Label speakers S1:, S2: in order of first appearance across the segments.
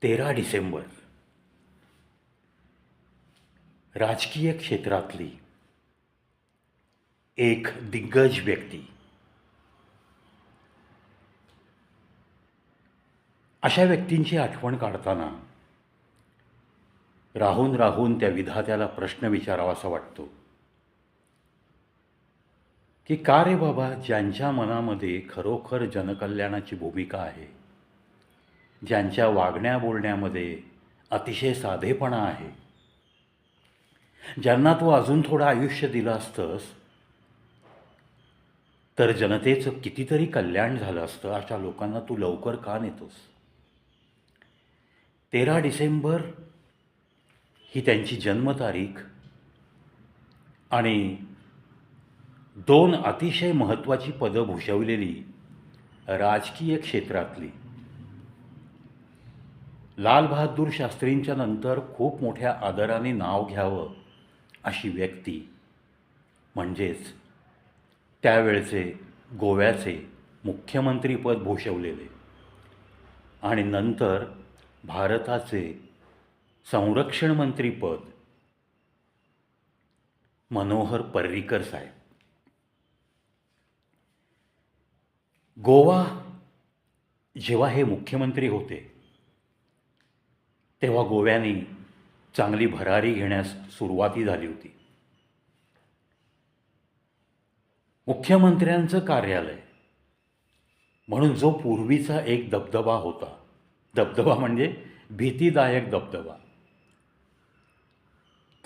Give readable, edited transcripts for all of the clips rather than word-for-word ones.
S1: 13 डिसेंबर राजकीय क्षेत्रातली एक दिग्गज व्यक्ती, अशा व्यक्तींची आठवण काढताना राहून राहून त्या विधात्याला प्रश्न विचारावासा वाटतो की का रे बाबा, ज्यांच्या मनामध्ये खरोखर जनकल्याणाची भूमिका आहे, ज्यांच्या वागण्या बोलण्यामध्ये अतिशय साधेपणा आहे, ज्यांना तू अजून थोडं आयुष्य दिलं असतंस तर जनतेचं कितीतरी कल्याण झालं असतं, अशा लोकांना तू लवकर का नेतोस? 13 डिसेंबर ही त्यांची जन्मतारीख आणि 2 अतिशय महत्त्वाची पदं भूषवलेली राजकीय क्षेत्रातली, लाल बहादूर शास्त्रींच्या नंतर खूप मोठ्या आदराने नाव घ्यावं अशी व्यक्ती म्हणजेच त्यावेळचे गोव्याचे मुख्यमंत्रीपद भूषवलेले आणि नंतर भारताचे संरक्षण मंत्रीपद मनोहर पर्रीकर साहेब. गोवा जेव्हा हे मुख्यमंत्री होते तेव्हा गोव्याने चांगली भरारी घेण्यास सुरुवाती झाली होती. मुख्यमंत्र्यांचं कार्यालय म्हणून जो पूर्वीचा एक दबदबा होता, दबदबा म्हणजे भीतीदायक दबदबा,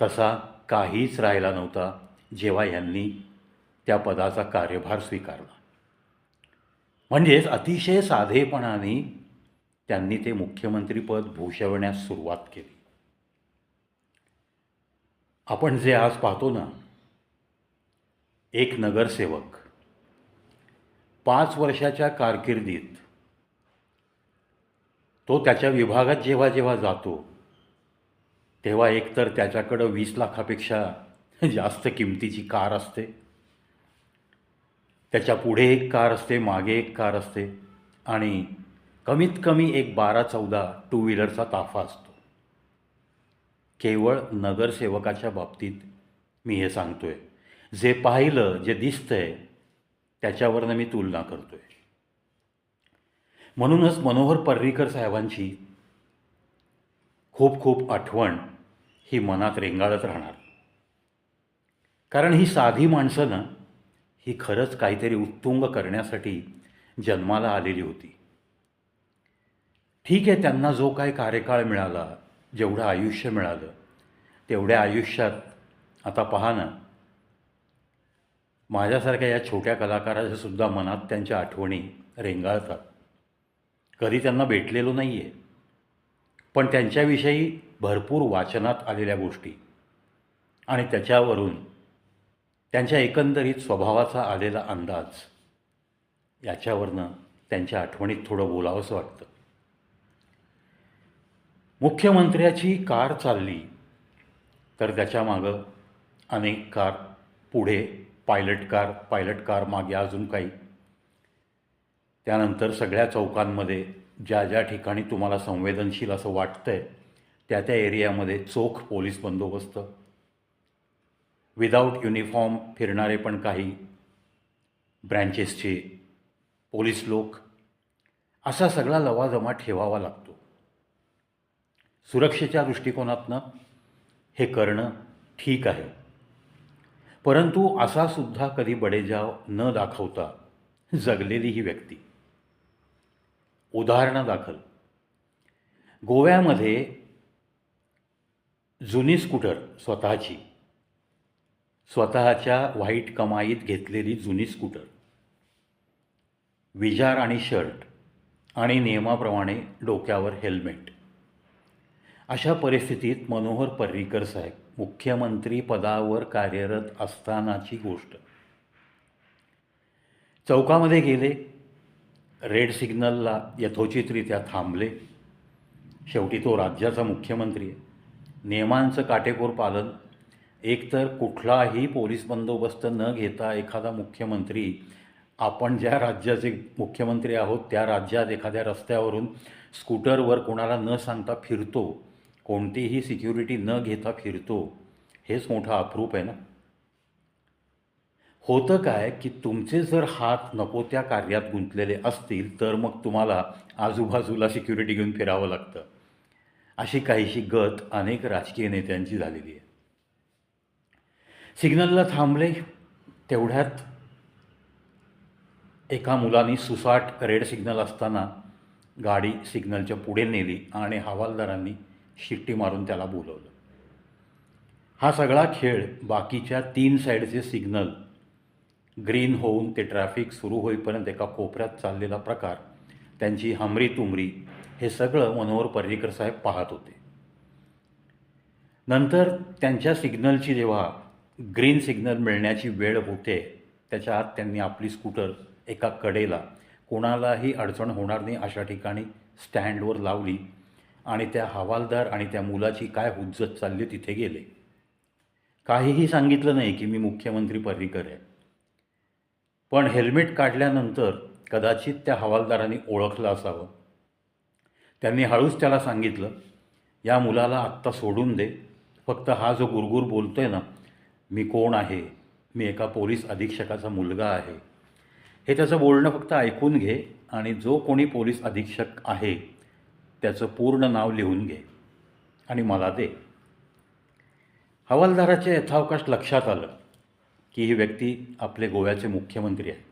S1: तसा काहीच राहिला नव्हता जेव्हा यांनी त्या पदाचा कार्यभार स्वीकारला. म्हणजेच अतिशय साधेपणाने त्यांनी ते मुख्यमंत्रीपद भूषवण्यास सुरुवात केली. आपण जे आज पाहतो ना, एक नगरसेवक 5 वर्षाच्या कारकिर्दीत तो त्याच्या विभागात जेव्हा जेव्हा जातो तेव्हा एकतर त्याच्याकडं 20 लाखापेक्षा जास्त किमतीची कार असते, त्याच्या पुढे एक कार असते, मागे एक कार असते आणि कमीत कमी एक 12-14 टू व्हीलरचा ताफा असतो. केवळ नगरसेवकाच्या बाबतीत मी हे सांगतोय. जे पाहिलं, जे दिसतंय त्याच्यावरनं मी तुलना करतोय. म्हणूनच मनोहर पर्रीकर साहेबांची खूप खूप आठवण ही मनात रेंगाळत राहणार. कारण ही साधी माणसं ना, ही खरंच काहीतरी उत्तुंग करण्यासाठी जन्माला आलेली होती. ठीक आहे, त्यांना जो काही कार्यकाळ मिळाला, जेवढं आयुष्य मिळालं, तेवढ्या आयुष्यात आता पहा ना, माझ्यासारख्या या छोट्या कलाकाराच्या सुद्धा मनात त्यांच्या आठवणी रेंगाळतात. कधी त्यांना भेटलेलो नाही आहे, पण त्यांच्याविषयी भरपूर वाचनात आलेल्या गोष्टी आणि त्याच्यावरून त्यांच्या एकंदरीत स्वभावाचा आलेला अंदाज, याच्यावरनं त्यांच्या आठवणीत थोडं बोलावंसं वाटतं. मुख्यमंत्र्याची कार चालली तर त्याच्यामागं अनेक कार, पुढे पायलट कार, मागे अजून काही. त्यानंतर सगळ्या चौकांमध्ये ज्या ज्या ठिकाणी तुम्हाला संवेदनशील असं वाटतंय त्या त्या एरियामध्ये चोख पोलीस बंदोबस्त, विदाऊट युनिफॉर्म फिरणारे पण काही ब्रँचेसचे पोलीस लोक, असा सगळा लवाजमा ठेवावा लागतो. सुरक्षेच्या दृष्टिकोनातनं हे करणं ठीक आहे, परंतु असा सुद्धा कधी बडेजाव न दाखवता जगलेली ही व्यक्ती. उदाहरणादाखल गोव्यामध्ये जुनी स्कूटर, स्वतःच्या व्हाईट कमाईत घेतलेली जुनी स्कूटर, विजार आणि शर्ट आणि नियमाप्रमाणे डोक्यावर हेल्मेट, अशा परिस्थितीत मनोहर पर्रीकर साहेब मुख्यमंत्री पदावर कार्यरत असतानाची गोष्ट. चौकामध्ये गेले, रेड सिग्नलला यथोचितरित्या थांबले. शेवटी तो राज्याचा मुख्यमंत्री आहे, नियमांचं काटेकोर पालन. एकतर कुठलाही पोलीस बंदोबस्त न घेता एखादा मुख्यमंत्री आपण ज्या राज्याचे मुख्यमंत्री आहोत त्या राज्यात एखाद्या रस्त्यावरून स्कूटरवर कोणाला न सांगता फिरतो, कोणतीही सिक्युरिटी न घेता फिरतो, हेच मोठं अप्रूप आहे ना. होतं काय की तुमचे जर हात नको त्या कार्यात गुंतलेले असतील तर मग तुम्हाला आजूबाजूला सिक्युरिटी घेऊन फिरावं लागतं. अशी काहीशी गत अनेक राजकीय नेत्यांची झालेली आहे. सिग्नलला थांबले तेवढ्यात एका मुलाने सुसाट रेड सिग्नल असताना गाडी सिग्नलच्या पुढे नेली आणि हवालदारांनी शिट्टी मारून त्याला बोलवलं. हा सगळा खेळ बाकीच्या 3 साईडचे सिग्नल ग्रीन होऊन ते ट्रॅफिक सुरू होईपर्यंत एका कोपऱ्यात चाललेला प्रकार, त्यांची हमरी तुमरी, हे सगळं मनोहर पर्रीकर साहेब पाहत होते. नंतर त्यांच्या सिग्नलची जेव्हा ग्रीन सिग्नल मिळण्याची वेळ होते त्याच्या आत त्यांनी आपली स्कूटर एका कडेला, कोणालाही अडचण होणार नाही अशा ठिकाणी स्टँडवर लावली आणि त्या हवालदार आणि त्या मुलाची काय हुज्जत चालली तिथे गेले. काहीही सांगितलं नाही की मी मुख्यमंत्री पर्रीकर आहे. पण हेल्मेट काढल्यानंतर कदाचित त्या हवालदारांनी ओळखलं असावं. त्यांनी हळूच त्याला सांगितलं, या मुलाला आत्ता सोडून दे, फक्त हा जो गुरगुर बोलतोय ना, मी कोण आहे, मी एका पोलीस अधीक्षकाचा मुलगा आहे, हे त्याचं बोलणं फक्त ऐकून घे आणि जो कोणी पोलीस अधीक्षक आहे त्याचं पूर्ण नाव लिहून घे आणि मला दे. हवालदाराच्या यथावकाश लक्षात आलं की ही व्यक्ती आपले गोव्याचे मुख्यमंत्री आहेत.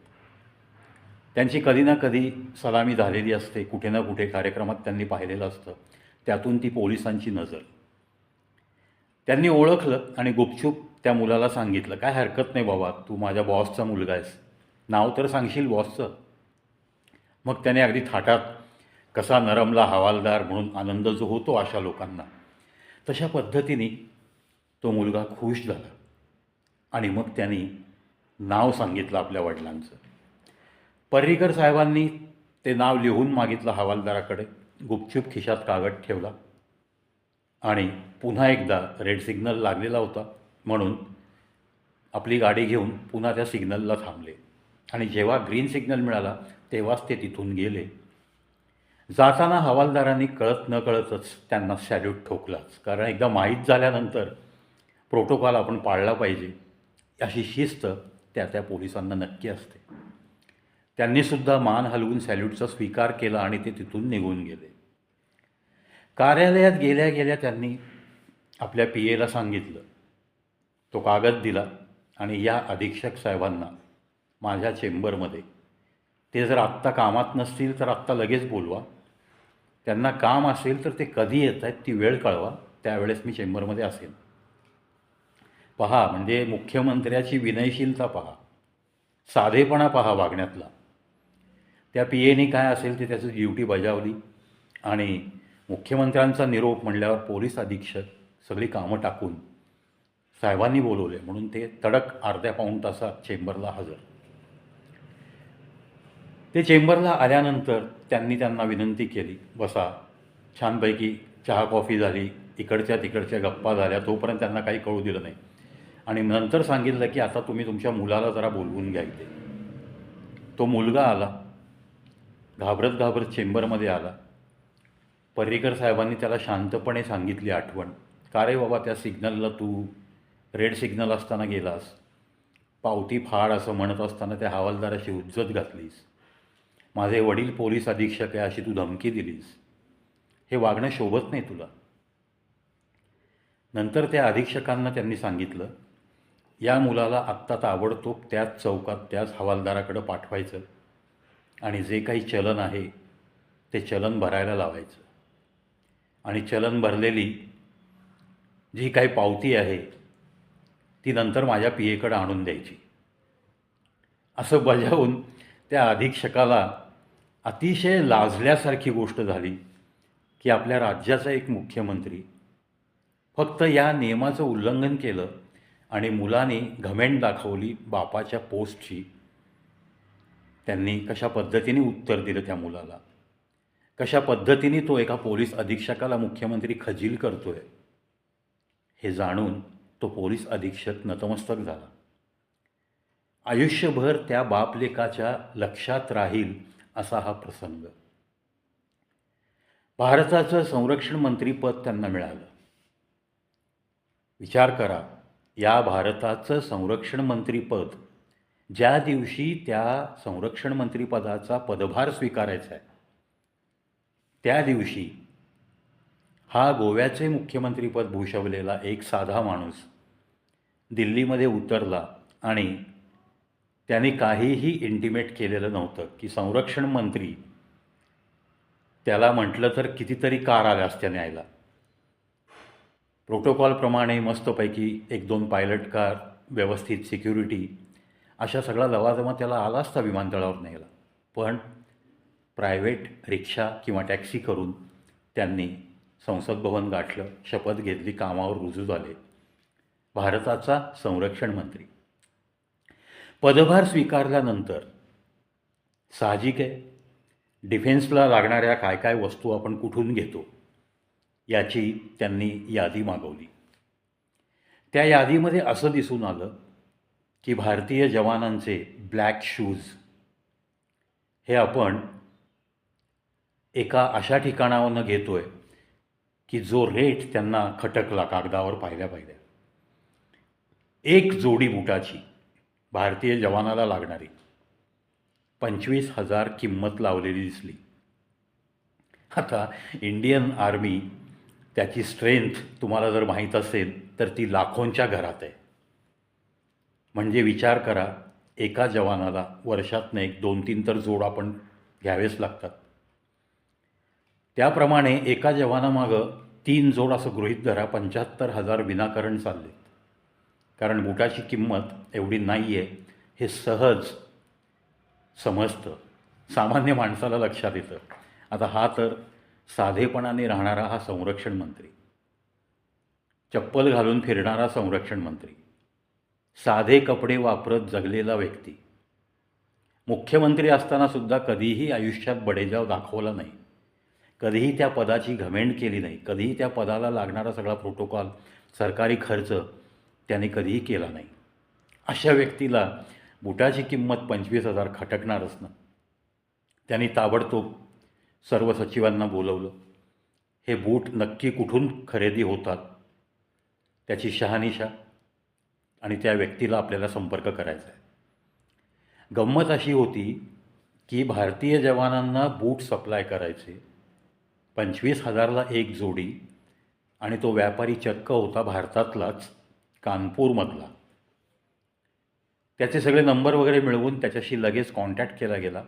S1: त्यांची कधी ना कधी सलामी झालेली असते, कुठे ना कुठे कार्यक्रमात त्यांनी पाहिलेलं असतं, त्यातून ती पोलिसांची नजर. त्यांनी ओळखलं आणि गुपचूप त्या मुलाला सांगितलं, काय हरकत नाही बाबा, तू माझ्या बॉसचा मुलगा आहेस, नाव तर सांगशील बॉसचं. मग त्याने अगदी थाटात कसा नरमला हवालदार म्हणून आनंद जो होतो अशा लोकांना, तशा पद्धतीने तो मुलगा खुश झाला आणि मग त्यांनी नाव सांगितलं आपल्या वडिलांचं. पर्रीकर साहेबांनी ते नाव लिहून मागितलं हवालदाराकडे, गुपचूप खिशात कागद ठेवला आणि पुन्हा एकदा रेड सिग्नल लागलेला होता म्हणून आपली गाडी घेऊन पुन्हा त्या सिग्नलला थांबले आणि जेव्हा ग्रीन सिग्नल मिळाला तेव्हाच ते तिथून गेले. जाताना हवालदारांनी कळत न कळतच त्यांना सॅल्यूट ठोकलाच, कारण एकदा माहीत झाल्यानंतर प्रोटोकॉल आपण पाळला पाहिजे अशी शिस्त त्या पोलिसांना नक्की असते. त्यांनीसुद्धा मान हलवून सॅल्यूटचा स्वीकार केला आणि ते तिथून निघून गेले. कार्यालयात गेल्या गेल्या त्यांनी आपल्या PAला सांगितलं, तो कागद दिला आणि या अधीक्षक साहेबांना माझ्या चेंबरमध्ये, ते जर आत्ता कामात नसतील तर आत्ता लगेच बोलवा, त्यांना काम असेल तर ते कधी येत आहेत ती वेळ कळवा, त्यावेळेस मी चेंबरमध्ये असेन. पहा, म्हणजे मुख्यमंत्र्याची विनयशीलता पहा, साधेपणा पहा वागण्यातला. त्या PAने काय असेल ते त्याची ड्युटी बजावली आणि मुख्यमंत्र्यांचा निरोप म्हणल्यावर पोलीस अधीक्षक सगळी कामं टाकून साहेबांनी बोलवले म्हणून ते तडक अर्ध्या पाऊण तासात चेंबरला हजर. ते चेंबरला आल्यानंतर त्यांनी त्यांना विनंती केली, बसा. छानपैकी चहा कॉफी झाली, इकडच्या तिकडच्या गप्पा झाल्या, तोपर्यंत त्यांना काही कळू दिलं नाही आणि नंतर सांगितलं की आता तुम्ही तुमच्या मुलाला जरा बोलवून घ्या इथे. तो मुलगा आला, घाबरत घाबरत चेंबरमध्ये आला. पर्रीकर साहेबांनी त्याला शांतपणे सांगितली आठवण, का रे बाबा, त्या सिग्नलला तू रेड सिग्नल असताना गेलास, पावती फाड असं म्हणत असताना त्या हवालदाराशी हुज्जत घातलीस, माझे वडील पोलीस अधीक्षक आहे अशी तू धमकी दिलीस, हे वागणं शोभत नाही तुला. नंतर त्या अधीक्षकांना त्यांनी सांगितलं, या मुलाला आत्ता ताबडतोब त्याच चौकात त्याच हवालदाराकडं पाठवायचं आणि जे काही चलन आहे ते चलन भरायला लावायचं आणि चलन भरलेली जी काही पावती आहे ती नंतर माझ्या PAकडे आणून द्यायची. असं बजावून त्या अधीक्षकाला अतिशय लाजल्यासारखी गोष्ट झाली की आपल्या राज्याचा एक मुख्यमंत्री फक्त या नियमाचं उल्लंघन केलं आणि मुलाने घमेंड दाखवली बापाच्या पोस्टची. त्यांनी कशा पद्धतीने उत्तर दिलं त्या मुलाला, कशा पद्धतीने तो एका पोलीस अधीक्षकाला मुख्यमंत्री खजील करतोय, हे जाणून तो पोलीस अधीक्षक नतमस्तक झाला. आयुष्यभर त्या बापलेकाच्या लक्षात राहील असा हा प्रसंग. भारताचं संरक्षण मंत्रीपद त्यांना मिळालं. विचार करा, या भारताचं संरक्षण मंत्रीपद ज्या दिवशी त्या संरक्षण मंत्रिपदाचा पदभार स्वीकारायचा आहे त्या दिवशी हा गोव्याचे मुख्यमंत्रीपद भूषवलेला एक साधा माणूस दिल्लीमध्ये उतरला आणि त्यांनी काहीही इंटिमेट केलेलं नव्हतं की संरक्षण मंत्री त्याला म्हटलं तर कितीतरी कार आल्या असत्या न्यायला. प्रोटोकॉलप्रमाणे मस्तपैकी 1-2 पायलट कार, व्यवस्थित सिक्युरिटी, अशा सगळा लवाजमा त्याला आला असता विमानतळावर न्यायला. पण प्रायव्हेट रिक्षा किंवा टॅक्सी करून त्यांनी संसद भवन गाठलं, शपथ घेतली, कामावर रुजू झाले. भारताचा संरक्षण मंत्री पदभार स्वीकारल्यानंतर साहजिक आहे, डिफेन्सला लागणाऱ्या काय काय वस्तू आपण कुठून घेतो याची त्यांनी यादी मागवली. त्या यादीमध्ये असं दिसून आलं की भारतीय जवानांचे ब्लॅक शूज हे आपण एका अशा ठिकाणावरून घेतोय की जो रेट त्यांना खटकला कागदावर पाहिल्या पाहिल्या. एक जोडी बुटाची भारतीय जवानाला लागणारी 25,000 किंमत लावलेली दिसली. आता इंडियन आर्मी, त्याची स्ट्रेंथ तुम्हाला जर माहीत असेल तर ती लाखोंच्या घरात आहे. म्हणजे विचार करा, एका जवानाला वर्षातनं 1-2-3 तर जोड आपण घ्यावेच लागतात. त्याप्रमाणे एका जवानामागं 3 जोड असं गृहीत धरा, 75,000 विनाकारण चालले. कारण बुटाची किंमत एवढी नाही आहे हे सहज समजतं, सामान्य माणसाला लक्षात येतं. आता हा तर साधेपणाने राहणारा हा संरक्षण मंत्री, चप्पल घालून फिरणारा संरक्षण मंत्री, साधे कपडे वापरत जगलेला व्यक्ती, मुख्यमंत्री असतानासुद्धा कधीही आयुष्यात बडेजाव दाखवला नाही, कधीही त्या पदाची घमेंड केली नाही, कधीही त्या पदाला लागणारा सगळा प्रोटोकॉल, सरकारी खर्च त्याने कधीही केला नाही. अशा व्यक्तीला बुटाची किंमत 25,000 खटकणारच ना. त्यांनी ताबडतोब सर्व सचिवांना बोलवलं. हे बूट नक्की कुठून खरेदी होतात त्याची शहानिशा आणि त्या व्यक्तीला आपल्याला संपर्क करायचा आहे. गंमत अशी होती की भारतीय जवानांना बूट सप्लाय करायचे, 25,000ला एक जोडी, आणि तो व्यापारी चक्क होता भारतातलाच, कानपूरमधला. त्याचे सगळे नंबर वगैरे मिळवून त्याच्याशी लगेच कॉन्टॅक्ट केला गेला.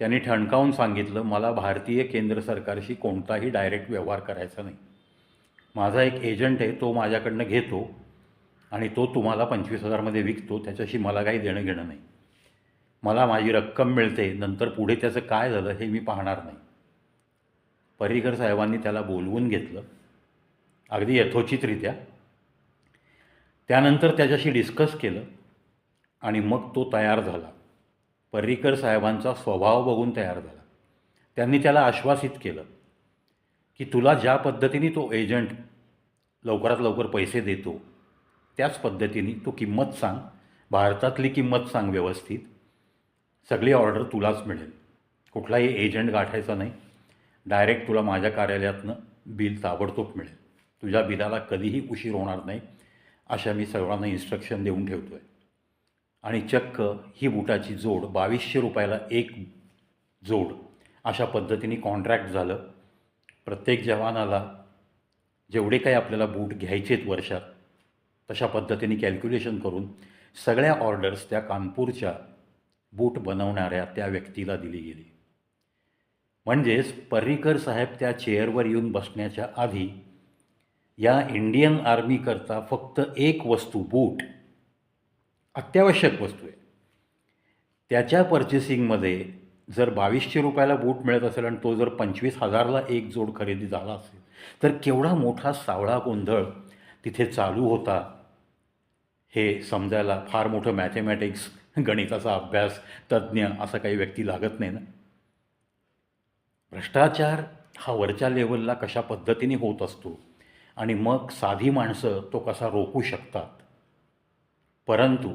S1: त्यांनी ठणकावून सांगितलं, मला भारतीय केंद्र सरकारशी कोणताही डायरेक्ट व्यवहार करायचा नाही. माझा एक एजंट आहे, तो माझ्याकडनं घेतो आणि तो तुम्हाला 25,000मध्ये विकतो, त्याच्याशी मला काही देणं घेणं नाही. मला माझी रक्कम मिळते, नंतर पुढे त्याचं काय झालं हे मी पाहणार नाही. पर्रिकर साहेबांनी त्याला बोलवून घेतलं अगदी यथोचितरित्या. त्यानंतर त्याच्याशी डिस्कस केलं आणि मग तो तयार झाला. पर्रिकर साहेबांचा स्वभाव बघून तयार झाला. त्यांनी त्याला आश्वासित केलं की तुला ज्या पद्धतीने तो एजंट लवकरात लवकर पैसे देतो त्याच पद्धतीने तू किंमत सांग, भारतातली किंमत सांग व्यवस्थित, सगळी ऑर्डर तुलाच मिळेल, कुठलाही एजंट गाठायचा नाही, डायरेक्ट तुला माझ्या कार्यालयातनं बिल ताबडतोब मिळेल, तुझ्या बिलाला कधीही उशीर होणार नाही, अशा मी सर्वांना इन्स्ट्रक्शन देऊन ठेवतो आहे. आणि चक्क ही बुटाची जोड 2200 रुपयाला एक जोड अशा पद्धतीने कॉन्ट्रॅक्ट झालं. प्रत्येक जवानाला जेवढे काही आपल्याला बूट घ्यायचेत वर्षात तशा पद्धतीने कॅल्क्युलेशन करून सगळ्या ऑर्डर्स त्या कानपूरच्या बूट बनवणाऱ्या त्या व्यक्तीला दिली गेली. म्हणजेच पर्रिकर साहेब त्या चेअरवर येऊन बसण्याच्या आधी या इंडियन आर्मीकरता फक्त एक वस्तू, बूट, अत्यावश्यक वस्तू आहे, त्याच्या पर्चेसिंगमध्ये जर 2200 रुपयाला बूट मिळत असेल आणि तो जर 25,000ला एक जोड खरेदी झाला असेल तर केवढा मोठा सावळा गोंधळ तिथे चालू होता हे समजायला फार मोठं मॅथमॅटिक्स, गणिताचा अभ्यास तज्ज्ञ असा काही व्यक्ती लागत नाही ना. भ्रष्टाचार हा वरच्या लेवलला कशा पद्धतीने होत असतो आणि मग साधी माणसं तो कसा रोखू शकतात. परंतु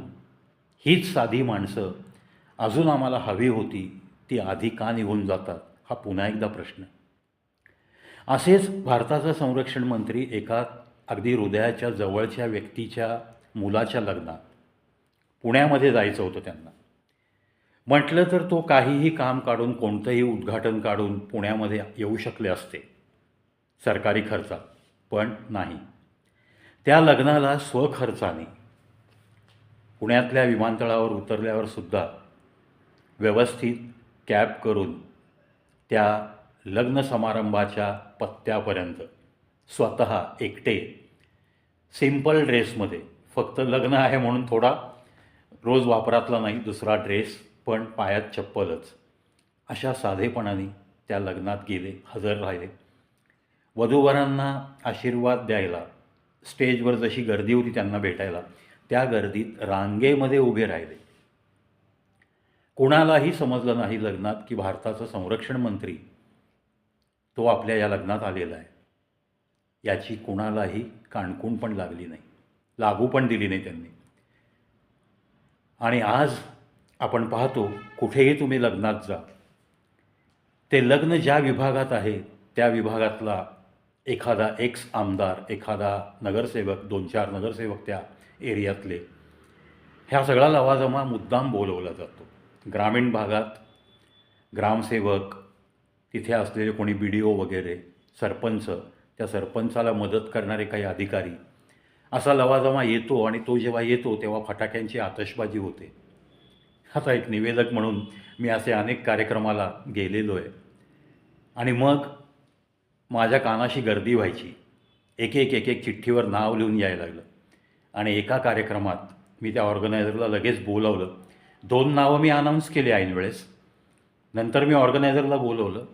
S1: हीच साधी माणसं अजून आम्हाला हवी होती, ती आधी का निघून जातात, हा पुन्हा एकदा प्रश्न. असेच भारताचा संरक्षण मंत्री एका अगदी हृदयाच्या जवळच्या व्यक्तीच्या मुलाच्या लग्नात पुण्यामध्ये जायचं होतं त्यांना. म्हटलं तर तो काहीही काम काढून, कोणतंही उद्घाटन काढून पुण्यामध्ये येऊ शकले असते सरकारी खर्चात, पण नाही. त्या लग्नाला स्वखर्चाने पुण्यातल्या विमानतळावर उतरल्यावर सुद्धा व्यवस्थित कॅब करून त्या लग्न समारंभाच्या पत्त्यापर्यंत स्वतः एकटे सिम्पल ड्रेसमध्ये, फक्त लग्न आहे म्हणून थोडा रोज वापरातला नाही दुसरा ड्रेस, पण पायात चप्पलच, अशा साधेपणाने त्या लग्नात गेले, हजर राहिले. वधूवरांना आशीर्वाद द्यायला स्टेजवर जशी गर्दी होती त्यांना भेटायला, त्या गर्दीत रांगेमध्ये उभे राहिले. कोणालाही समजलं नाही लग्नात की भारताचा संरक्षण मंत्री तो आपल्या या लग्नात आलेला आहे. याची कोणालाही काणकूण पण लागली नाही, लागू पण दिली नाही त्यांनी. आणि आज आपण पाहतो, कुठेही तुम्ही लग्नात जा, ते लग्न ज्या विभागात आहे त्या विभागातला एखादा एक्स आमदार, एखादा नगरसेवक, 2-4 नगरसेवक त्या एरियातले, ह्या सगळा लवाजमा मुद्दाम बोलवला जातो. ग्रामीण भागात ग्रामसेवक, तिथे असलेले कोणी BDO वगैरे, सरपंच, त्या सरपंचाला मदत करणारे काही अधिकारी, असा लवाजमा येतो. आणि तो जेव्हा येतो तेव्हा फटाक्यांची आतषबाजी होते. आता एक निवेदक म्हणून मी असे अनेक कार्यक्रमाला गेलेलो आहे. आणि मग माझ्या कानाशी गर्दी व्हायची. एक एक चिठ्ठीवर नाव लिहून यायला लागलं. आणि एका कार्यक्रमात मी त्या ऑर्गनायझरला लगेच बोलवलं. 2 नावं मी अनाऊन्स केली ऐन वेळेस. नंतर मी ऑर्गनायझरला बोलवलं.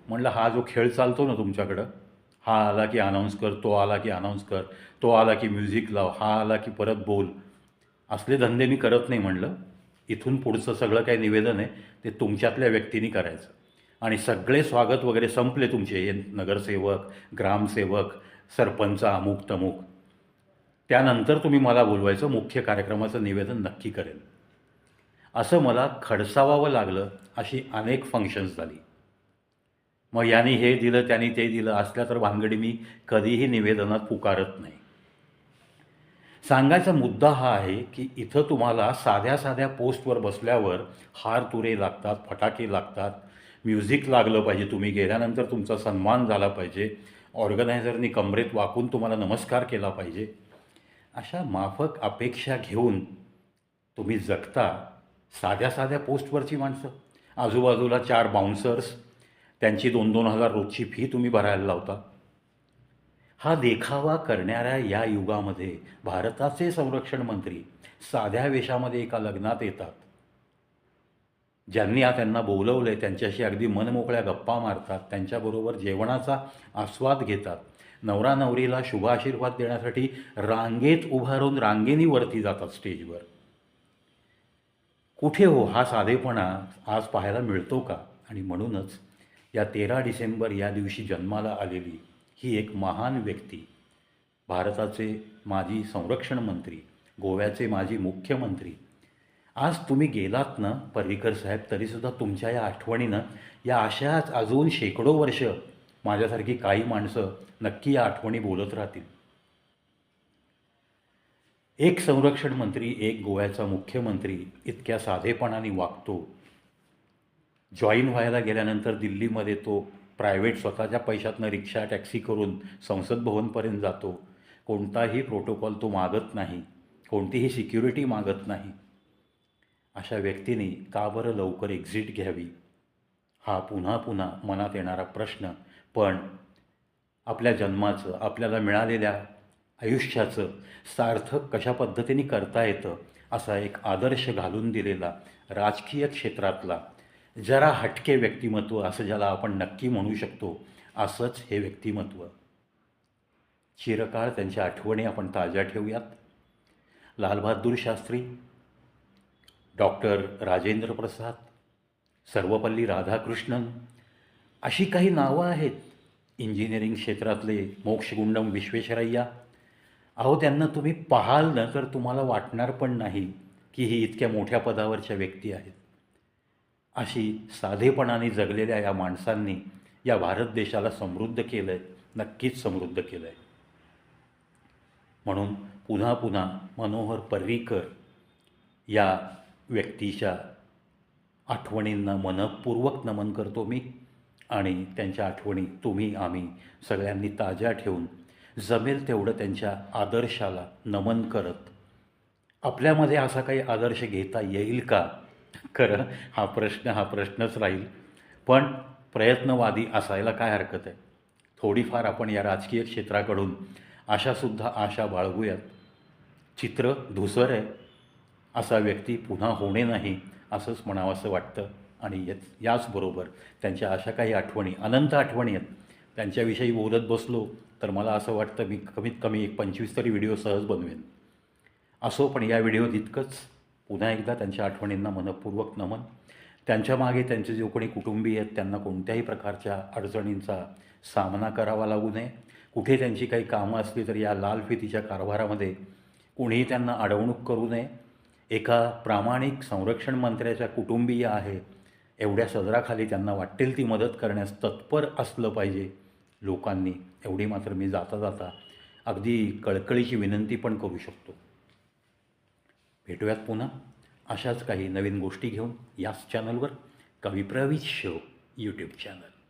S1: म्हणलं, हा जो खेळ चालतो ना तुमच्याकडं, हा आला की अनाऊन्स कर, तो आला की अनाऊन्स कर, तो आला की म्युझिक लाव, हा आला की परत बोल, असले धंदे मी करत नाही. म्हणलं, इथून पुढचं सगळं काही निवेदन आहे ते तुमच्यातल्या व्यक्तींनी करायचं. आणि सगळे स्वागत वगैरे संपले तुमचे, हे नगरसेवक, ग्रामसेवक, सरपंच, अमुक तमुक, त्यानंतर तुम्ही मला बोलवायचं, मुख्य कार्यक्रमाचं निवेदन नक्की करेल. असं मला खडसावावं लागलं. अशी अनेक फंक्शन्स झाली. मग यांनी हे दिलं, त्यांनी ते दिलं, असल्या तर भानगडी मी कधीही निवेदनात पुकारत नाही. सांगायचा मुद्दा हा आहे की इथं तुम्हाला साध्या साध्या पोस्टवर बसल्यावर हार तुरे लागतात, फटाके लागतात, म्युझिक लागलं पाहिजे, तुम्ही गेल्यानंतर तुमचा सन्मान झाला पाहिजे, ऑर्गनायझरनी कमरेत वाकून तुम्हाला नमस्कार केला पाहिजे. अशा माफक अपेक्षा घेऊन तुम्ही जगता साध्या साध्या पोस्टवरची माणसं. आजूबाजूला 4 बाउन्सर्स, त्यांची 2-2 हजार रोजची फी तुम्ही भरायला लावता. हा देखावा करणाऱ्या या युगामध्ये भारताचे संरक्षण मंत्री साध्या वेशामध्ये एका लग्नात येतात. ज्यांनी त्यांना बोलवलं आहे त्यांच्याशी अगदी मनमोकळ्या गप्पा मारतात, त्यांच्याबरोबर जेवणाचा आस्वाद घेतात, नवरा नवरीला शुभाशीर्वाद देण्यासाठी रांगेत उभारून रांगेनी वरती जातात स्टेजवर. कुठे हो हा साधेपणा आज पाहायला मिळतो का? आणि म्हणूनच या 13 डिसेंबर या दिवशी जन्माला आलेली ही एक महान व्यक्ती, भारताचे माजी संरक्षण मंत्री, गोव्याचे माजी मुख्यमंत्री, आज तुम्ही गेलात ना पर्रिकर साहेब, तरीसुद्धा तुमच्या या आठवणीनं या अशाच अजून शेकडो वर्ष माझ्यासारखी काही माणसं नक्की या आठवणी बोलत राहतील. एक संरक्षण मंत्री, एक गोव्याचा मुख्यमंत्री इतक्या साधेपणाने वागतो. जॉईन व्हायला गेल्यानंतर दिल्लीमध्ये तो प्रायव्हेट स्वतःच्या पैशातनं रिक्षा टॅक्सी करून संसद भवनपर्यंत जातो. कोणताही प्रोटोकॉल तो मागत नाही, कोणतीही सिक्युरिटी मागत नाही. अशा व्यक्तीने का बरं लवकर एक्झिट घ्यावी, हा पुन्हा पुन्हा मनात येणारा प्रश्न. पण आपल्या जन्माचं, आपल्याला मिळालेल्या आयुष्याचं सार्थक कशा पद्धतीने करता येतं, असा एक आदर्श घालून दिलेला राजकीय क्षेत्रातला जरा हटके व्यक्तिमत्व, असं ज्याला आपण नक्की म्हणू शकतो, असंच हे व्यक्तिमत्व. चिरकाळ त्यांच्या आठवणी आपण ताज्या ठेवूयात. लालबहादूर शास्त्री, डॉक्टर राजेंद्र प्रसाद, सर्वपल्ली राधाकृष्णन, अशी काही नावं आहेत. इंजिनिअरिंग क्षेत्रातले मोक्षगुंडम विश्वेश्वरय्या. अहो, त्यांना तुम्ही पाहाल ना तर तुम्हाला वाटणार पण नाही की ही इतक्या मोठ्या पदावरच्या व्यक्ती आहेत. अशी साधेपणाने जगलेल्या या माणसांनी या भारत देशाला समृद्ध केलं आहे, नक्कीच समृद्ध केलं आहे. म्हणून पुन्हा पुन्हा मनोहर पर्रीकर या व्यक्तीच्या आठवणींना मनःपूर्वक नमन करतो मी. आणि त्यांच्या आठवणी तुम्ही आम्ही सगळ्यांनी ताज्या ठेवून जमेल तेवढं त्यांच्या आदर्शाला नमन करत, आपल्यामध्ये असा काही आदर्श घेता येईल का? खरं हा प्रश्नच राहील. पण प्रयत्नवादी असायला काय हरकत आहे? थोडीफार आपण या राजकीय क्षेत्राकडून अशासुद्धा आशा बाळगूयात. चित्र धुसर आहे, असा व्यक्ती पुन्हा होणे नाही असंच म्हणावंसं वाटतं. आणि याचबरोबर त्यांच्या अशा काही आठवणी, अनंत आठवणी आहेत, त्यांच्याविषयी बोलत बसलो तर मला असं वाटतं मी कमीत कमी 25 तरी व्हिडिओ सहज बनवेन. असो, पण या व्हिडिओत इतकंच. पुन्हा एकदा त्यांच्या आठवणींना मनःपूर्वक नमन. त्यांच्या मागे त्यांचे जे कोणी कुटुंबीय आहेत त्यांना कोणत्याही प्रकारच्या अडचणींचा सामना करावा लागू नये. कुठे त्यांची काही कामं असली तर या लालफितीच्या कारभारामध्ये कुणीही त्यांना अडवणूक करू नये. एका प्रामाणिक संरक्षण मंत्र्याच्या कुटुंबीय आहे एवढ्या सदराखाली त्यांना वाटेल ती मदत करण्यास तत्पर असलं पाहिजे लोकांनी, एवढी मात्र मी जाता जाता अगदी कळकळीची विनंती पण करू शकतो. भेटूयात पुन्हा अशाच काही नवीन गोष्टी घेऊन याच चॅनलवर, कविप्रवीश शो यूट्यूब चॅनल.